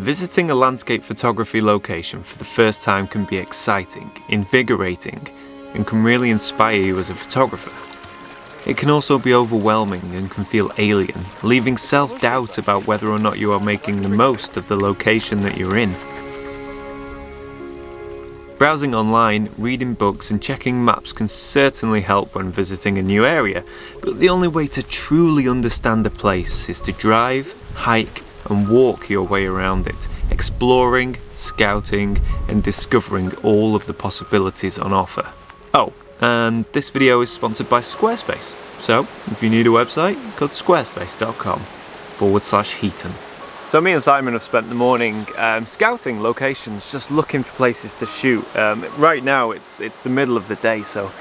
Visiting a landscape photography location for the first time can be exciting, invigorating, and can really inspire you as a photographer. It can also be overwhelming and can feel alien, leaving self-doubt about whether or not you are making the most of the location that you're in. Browsing online, reading books and checking maps can certainly help when visiting a new area, but the only way to truly understand a place is to drive, hike and walk your way around it, exploring, scouting and discovering all of the possibilities on offer. Oh, and this video is sponsored by Squarespace, so if you need a website, go to squarespace.com/Heaton. So me and Simon have spent the morning scouting locations, just looking for places to shoot. Right now it's the middle of the day, so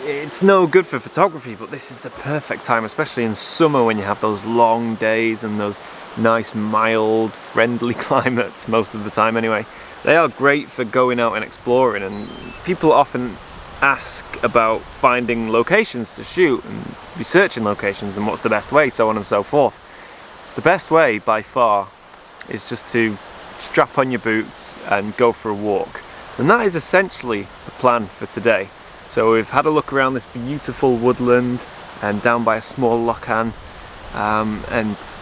it's no good for photography, but this is the perfect time, especially in summer when you have those long days and those nice, mild, friendly climates most of the time anyway. They are great for going out and exploring, and people often ask about finding locations to shoot and researching locations and what's the best way, so on and so forth. The best way by far is just to strap on your boots and go for a walk. And that is essentially the plan for today. So we've had a look around this beautiful woodland and down by a small loch and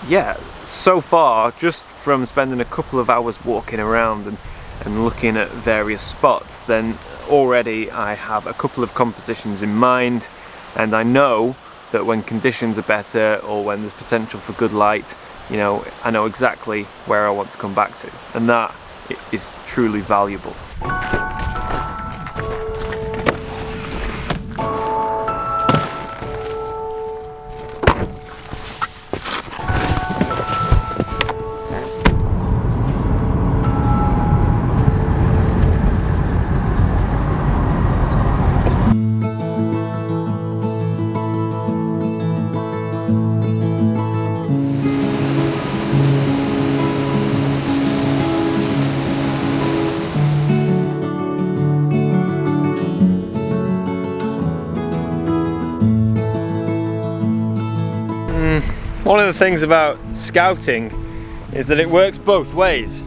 yeah, so far, just from spending a couple of hours walking around and looking at various spots, then already I have a couple of compositions in mind, and I know that when conditions are better or when there's potential for good light, you know, I know exactly where I want to come back to, and that is truly valuable. One of the things about scouting is that it works both ways.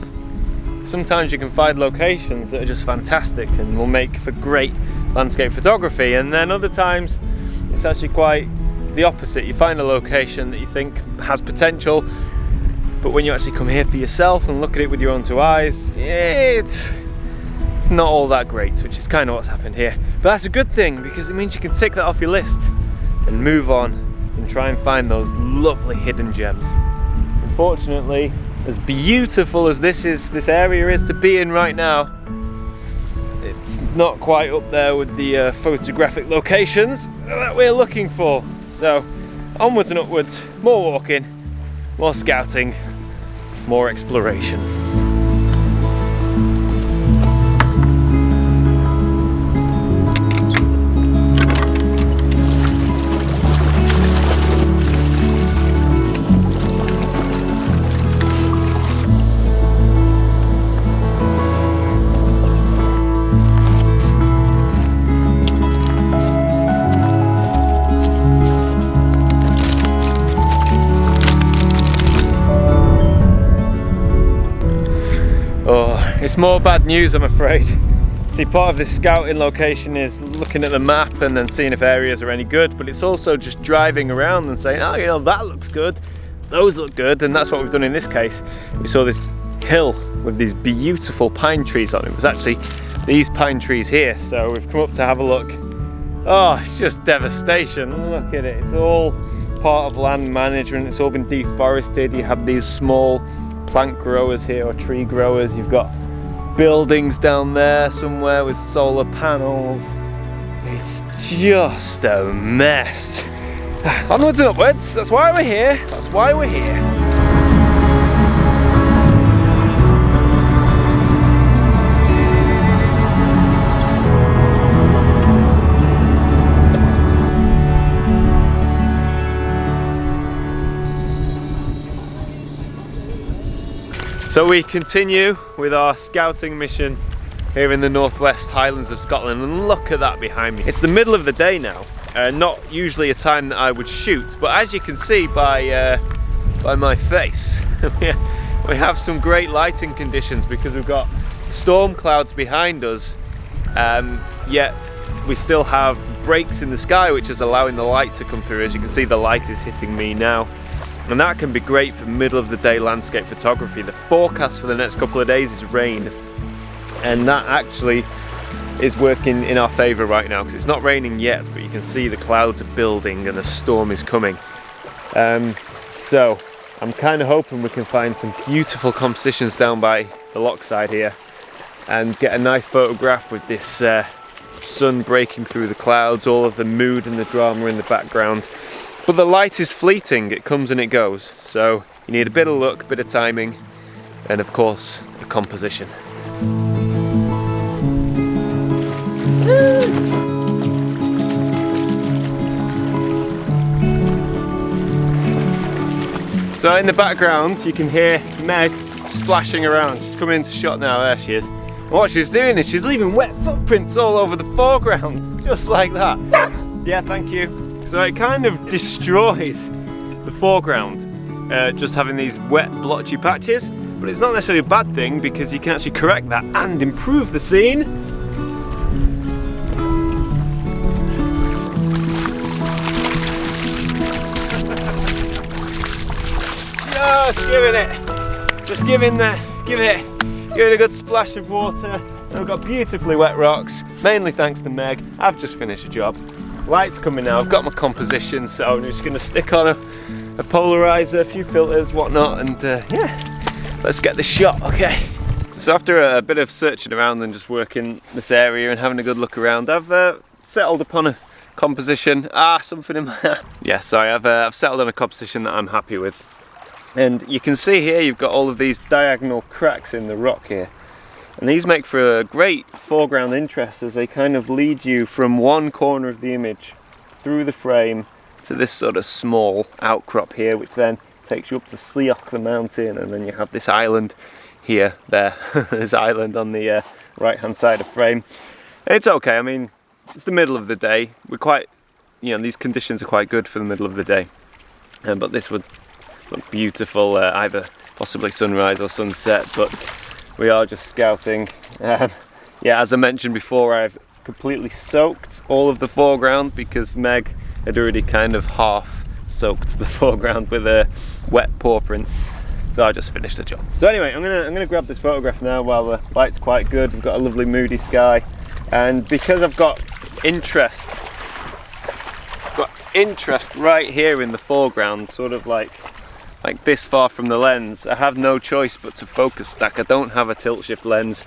Sometimes you can find locations that are just fantastic and will make for great landscape photography, and then other times it's actually quite the opposite. You find a location that you think has potential, but when you actually come here for yourself and look at it with your own two eyes, it's not all that great, which is kind of what's happened here. But that's a good thing, because it means you can tick that off your list and move on and try and find those lovely hidden gems. Unfortunately, as beautiful as this area is to be in right now, it's not quite up there with the photographic locations that we're looking for. So onwards and upwards, more walking, more scouting, more exploration. It's more bad news, I'm afraid. See, part of this scouting location is looking at the map and then seeing if areas are any good, but it's also just driving around and saying, oh, you know, that looks good, those look good, and that's what we've done in this case. We saw this hill with these beautiful pine trees on it. It was actually these pine trees here, so we've come up to have a look. Oh, it's just devastation. Look at it. It's all part of land management. It's all been deforested. You have these small plant growers here, or tree growers. You've got buildings down there somewhere with solar panels. It's just a mess. Onwards and upwards, that's why we're here. That's why we're here. So we continue with our scouting mission here in the northwest Highlands of Scotland, and look at that behind me. It's the middle of the day now, not usually a time that I would shoot, but as you can see by my face, we have some great lighting conditions because we've got storm clouds behind us, yet we still have breaks in the sky which is allowing the light to come through. As you can see, the light is hitting me now, and that can be great for middle of the day landscape photography. The forecast for the next couple of days is rain, and that actually is working in our favour right now because it's not raining yet, but you can see the clouds are building and a storm is coming. So I'm kind of hoping we can find some beautiful compositions down by the loch side here and get a nice photograph with this sun breaking through the clouds, all of the mood and the drama in the background. But the light is fleeting, it comes and it goes, so you need a bit of luck, a bit of timing, and of course the composition. So in the background you can hear Meg splashing around. She's coming into shot now, there she is. And what she's doing is she's leaving wet footprints all over the foreground, just like that. Yeah, thank you. So it kind of destroys the foreground, just having these wet blotchy patches, but it's not necessarily a bad thing because you can actually correct that and improve the scene. Just giving it a good splash of water. And we've got beautifully wet rocks, mainly thanks to Meg. I've just finished a job. Light's coming now, I've got my composition, so I'm just gonna stick on a polarizer, a few filters, whatnot, and yeah, let's get the shot, okay? So after a bit of searching around and just working this area and having a good look around, I've settled upon a composition. Something in my yeah, sorry, I've settled on a composition that I'm happy with. And you can see here you've got all of these diagonal cracks in the rock here. And these make for a great foreground interest as they kind of lead you from one corner of the image through the frame to this sort of small outcrop here, which then takes you up to Sleoch the mountain, and then you have this island here, there, this island on the right hand side of frame. And it's okay, I mean, it's the middle of the day. We're quite, these conditions are quite good for the middle of the day. But this would look beautiful, either possibly sunrise or sunset, but we are just scouting. Yeah, as I mentioned before, I've completely soaked all of the foreground because Meg had already kind of half soaked the foreground with a wet paw prints. So I just finished the job. So anyway, I'm gonna grab this photograph now while the light's quite good. We've got a lovely moody sky, and because I've got interest right here in the foreground, sort of like this far from the lens, I have no choice but to focus stack. I don't have a tilt shift lens,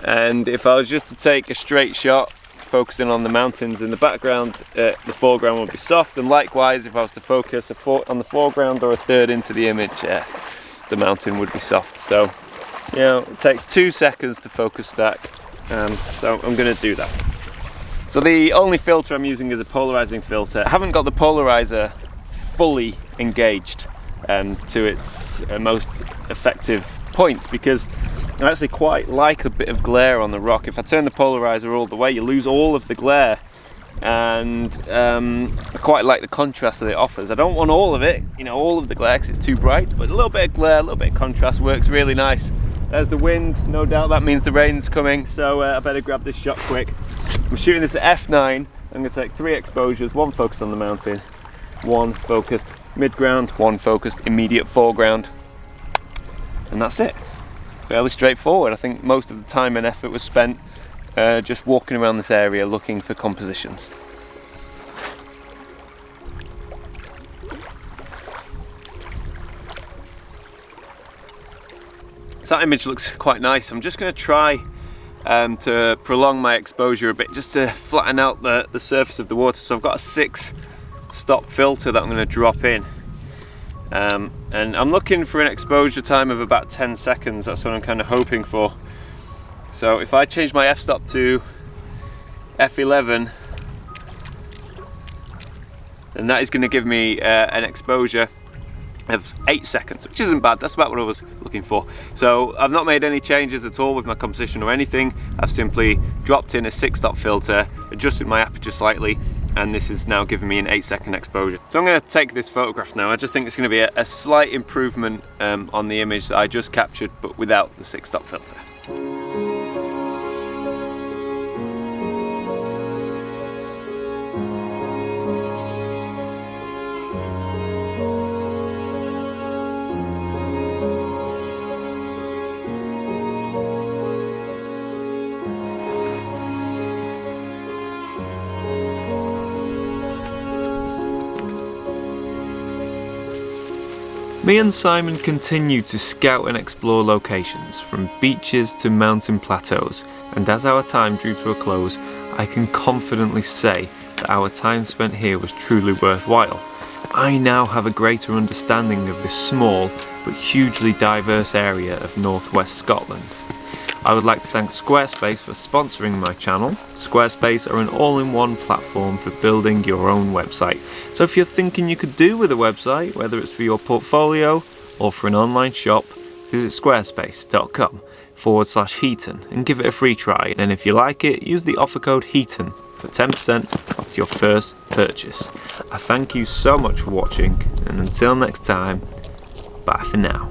and if I was just to take a straight shot focusing on the mountains in the background, the foreground would be soft, and likewise if I was to focus on the foreground or a third into the image, the mountain would be soft. So it takes 2 seconds to focus stack, so I'm going to do that. So the only filter I'm using is a polarizing filter. I haven't got the polarizer fully engaged to its most effective point because I actually quite like a bit of glare on the rock. If I turn the polarizer all the way, you lose all of the glare, and I quite like the contrast that it offers. I don't want all of it, all of the glare, because it's too bright, but a little bit of glare, a little bit of contrast works really nice. There's the wind, no doubt that means the rain's coming, so I better grab this shot quick. I'm shooting this at f9. I'm going to take 3 exposures, 1 focused on the mountain, 1 focused mid-ground, 1 focused immediate foreground, and that's it. Fairly straightforward. I think most of the time and effort was spent just walking around this area looking for compositions. So that image looks quite nice. I'm just going to try to prolong my exposure a bit, just to flatten out the surface of the water. So I've got a 6 stop filter that I'm going to drop in, and I'm looking for an exposure time of about 10 seconds. That's what I'm kind of hoping for. So if I change my f-stop to f11, then that is going to give me an exposure of 8 seconds, which isn't bad. That's about what I was looking for. So I've not made any changes at all with my composition or anything. I've simply dropped in a 6 stop filter, adjusted my aperture slightly, and this is now giving me an 8-second exposure. So I'm going to take this photograph now. I just think it's going to be a slight improvement on the image that I just captured, but without the 6-stop filter. Me and Simon continue to scout and explore locations, from beaches to mountain plateaus, and as our time drew to a close, I can confidently say that our time spent here was truly worthwhile. I now have a greater understanding of this small but hugely diverse area of northwest Scotland. I would like to thank Squarespace for sponsoring my channel. Squarespace are an all-in-one platform for building your own website. So if you're thinking you could do with a website, whether it's for your portfolio or for an online shop, visit squarespace.com/Heaton and give it a free try. And if you like it, use the offer code Heaton for 10% off your first purchase. I thank you so much for watching, and until next time, bye for now.